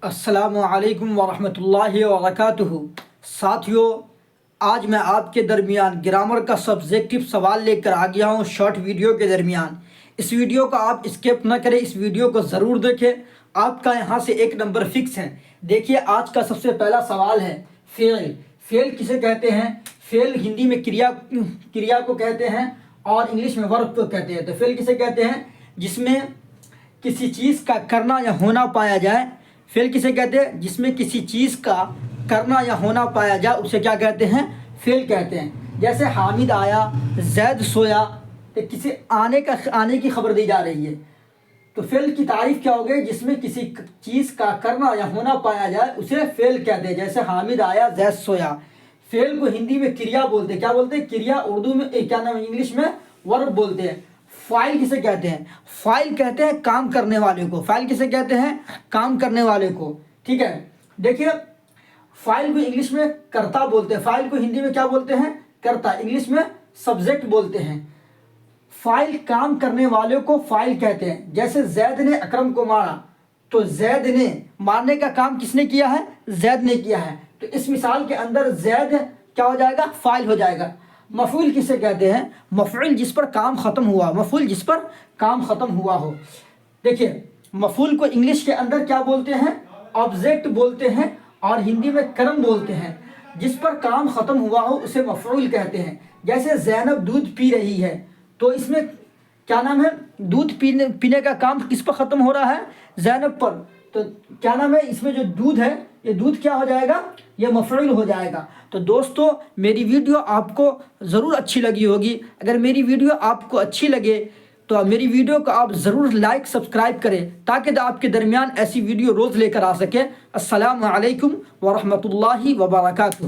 السلام علیکم ورحمۃ اللہ وبرکاتہ۔ ساتھیوں، آج میں آپ کے درمیان گرامر کا سبجیکٹو سوال لے کر آ گیا ہوں شارٹ ویڈیو کے درمیان۔ اس ویڈیو کو آپ اسکپ نہ کریں، اس ویڈیو کو ضرور دیکھیں، آپ کا یہاں سے 1 نمبر فکس ہے۔ دیکھیے، آج کا سب سے پہلا سوال ہے فعل۔ فعل کسے کہتے ہیں؟ فعل ہندی میں کریا کو کہتے ہیں اور انگلش میں ورب کو کہتے ہیں۔ تو فعل کسے کہتے ہیں؟ جس میں کسی چیز کا کرنا یا ہونا پایا جائے۔ فعل کسے کہتے ہیں؟ جس میں کسی چیز کا کرنا یا ہونا پایا جائے، اسے کیا کہتے ہیں؟ فعل کہتے ہیں۔ جیسے حامد آیا، زید سویا، تو کسی آنے کی خبر دی جا رہی ہے، تو فعل کی تعریف کیا ہوگی؟ جس میں کسی چیز کا کرنا یا ہونا پایا جائے اسے فعل کہتے ہیں۔ جیسے حامد آیا، زید سویا۔ فعل کو ہندی میں کریا بولتے ہیں۔ کیا بولتے ہیں؟ کریا۔ اردو میں انگلش میں ورب بولتے ہیں۔ فاعل کسے کہتے ہیں؟ فاعل کہتے ہیں کام کرنے والے کو۔ فاعل کسے کہتے ہیں؟ کام کرنے والے کو۔ ٹھیک ہے، دیکھیے، فاعل کو انگلش میں کرتا بولتے ہیں۔ فاعل کو ہندی میں کیا بولتے ہیں؟ کرتا۔ انگلش میں سبجیکٹ بولتے ہیں۔ فاعل کام کرنے والے کو فاعل کہتے ہیں۔ جیسے زید نے اکرم کو مارا، تو زید نے مارنے کا کام کس نے کیا ہے؟ زید نے کیا ہے۔ تو اس مثال کے اندر زید کیا ہو جائے گا؟ فاعل ہو جائے گا۔ مفعول کسے کہتے ہیں؟ مفعول جس پر کام ختم ہوا۔ مفعول جس پر کام ختم ہوا ہو۔ دیکھیے، مفعول کو انگلش کے اندر کیا بولتے ہیں؟ آبجیکٹ بولتے ہیں، اور ہندی میں کرم بولتے ہیں۔ جس پر کام ختم ہوا ہو اسے مفعول کہتے ہیں۔ جیسے زینب دودھ پی رہی ہے، تو اس میں کیا نام ہے؟ دودھ پینے کا کام کس پر ختم ہو رہا ہے؟ زینب پر۔ تو کیا نام ہے؟ اس میں جو دودھ ہے، یہ دودھ کیا ہو جائے گا؟ یہ مفعول ہو جائے گا۔ تو دوستو، میری ویڈیو آپ کو ضرور اچھی لگی ہوگی۔ اگر میری ویڈیو آپ کو اچھی لگے تو میری ویڈیو کو آپ ضرور لائک سبسکرائب کریں، تاکہ آپ کے درمیان ایسی ویڈیو روز لے کر آ سکے۔ السلام علیکم ورحمۃ اللہ وبرکاتہ۔